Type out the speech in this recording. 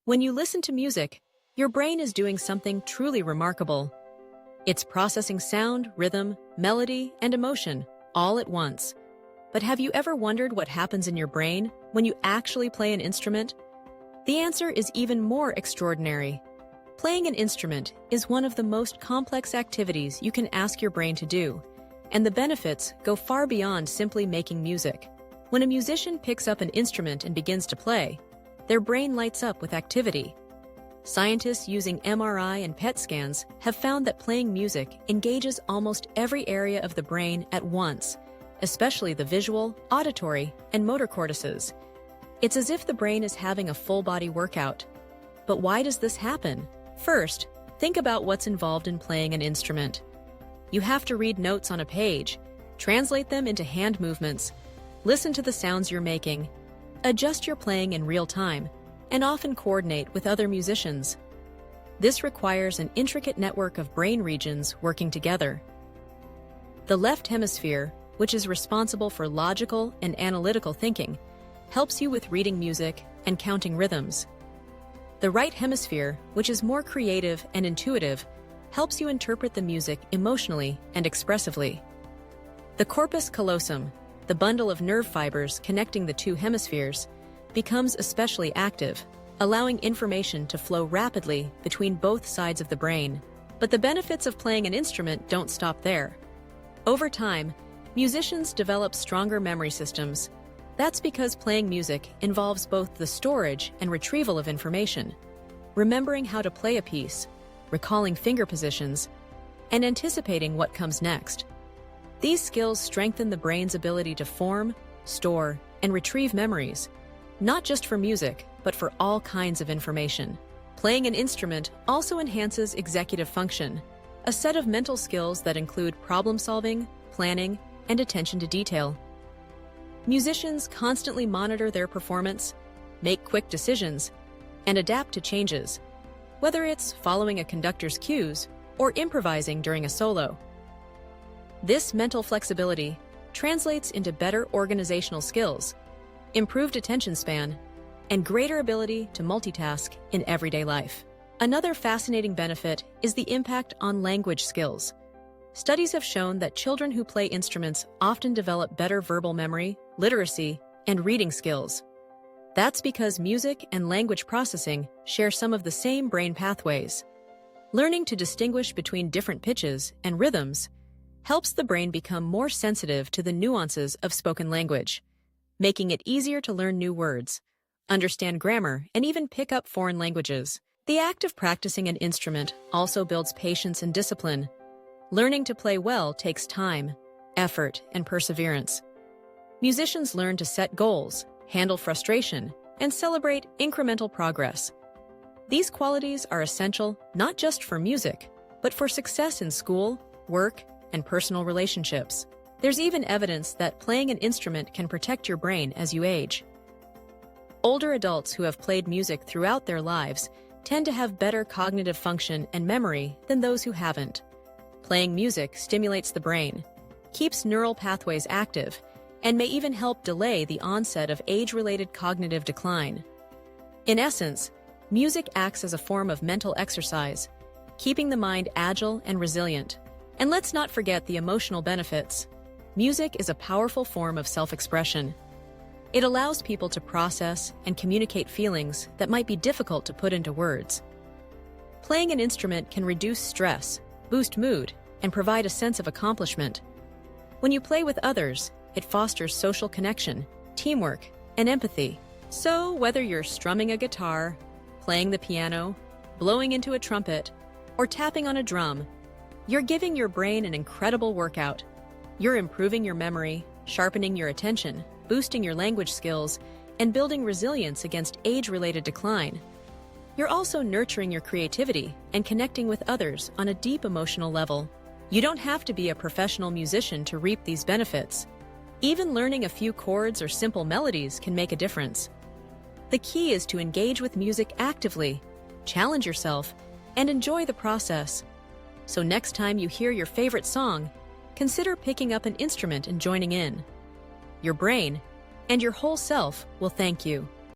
When you listen to music, your brain is doing something truly remarkable. It's processing sound, rhythm, melody, and emotion all at once. But have you ever wondered what happens in your brain when you actually play an instrument? The answer is even more extraordinary. Playing an instrument is one of the most complex activities you can ask your brain to do, and the benefits go far beyond simply making music. When a musician picks up an instrument and begins to play, their brain lights up with activity. Scientists using MRI and PET scans have found that playing music engages almost every area of the brain at once, especially the visual, auditory, and motor cortices. It's as if the brain is having a full-body workout. But why does this happen? First, think about what's involved in playing an instrument. You have to read notes on a page, translate them into hand movements, listen to the sounds you're making, adjust your playing in real time, and often coordinate with other musicians. This requires an intricate network of brain regions working together. The left hemisphere, which is responsible for logical and analytical thinking, helps you with reading music and counting rhythms. The right hemisphere, which is more creative and intuitive, helps you interpret the music emotionally and expressively. The corpus callosum, the bundle of nerve fibers connecting the two hemispheres, becomes especially active, allowing information to flow rapidly between both sides of the brain. But the benefits of playing an instrument don't stop there. Over time, musicians develop stronger memory systems. That's because playing music involves both the storage and retrieval of information, remembering how to play a piece, recalling finger positions, and anticipating what comes next. These skills strengthen the brain's ability to form, store, and retrieve memories, not just for music, but for all kinds of information. Playing an instrument also enhances executive function, a set of mental skills that include problem-solving, planning, and attention to detail. Musicians constantly monitor their performance, make quick decisions, and adapt to changes, whether it's following a conductor's cues or improvising during a solo. This mental flexibility translates into better organizational skills, improved attention span, and greater ability to multitask in everyday life. Another fascinating benefit is the impact on language skills. Studies have shown that children who play instruments often develop better verbal memory, literacy, and reading skills. That's because music and language processing share some of the same brain pathways. Learning to distinguish between different pitches and rhythms helps the brain become more sensitive to the nuances of spoken language, making it easier to learn new words, understand grammar, and even pick up foreign languages. The act of practicing an instrument also builds patience and discipline. Learning to play well takes time, effort, and perseverance. Musicians learn to set goals, handle frustration, and celebrate incremental progress. These qualities are essential not just for music, but for success in school, work, and personal relationships. There's even evidence that playing an instrument can protect your brain as you age. Older adults who have played music throughout their lives tend to have better cognitive function and memory than those who haven't. Playing music stimulates the brain, keeps neural pathways active, and may even help delay the onset of age-related cognitive decline. In essence, music acts as a form of mental exercise, keeping the mind agile and resilient. And let's not forget the emotional benefits. Music is a powerful form of self-expression. It allows people to process and communicate feelings that might be difficult to put into words. Playing an instrument can reduce stress, boost mood, and provide a sense of accomplishment. When you play with others, it fosters social connection, teamwork, and empathy. So whether you're strumming a guitar, playing the piano, blowing into a trumpet, or tapping on a drum, you're giving your brain an incredible workout. You're improving your memory, sharpening your attention, boosting your language skills, and building resilience against age-related decline. You're also nurturing your creativity and connecting with others on a deep emotional level. You don't have to be a professional musician to reap these benefits. Even learning a few chords or simple melodies can make a difference. The key is to engage with music actively, challenge yourself, and enjoy the process. So next time you hear your favorite song, consider picking up an instrument and joining in. Your brain and your whole self will thank you.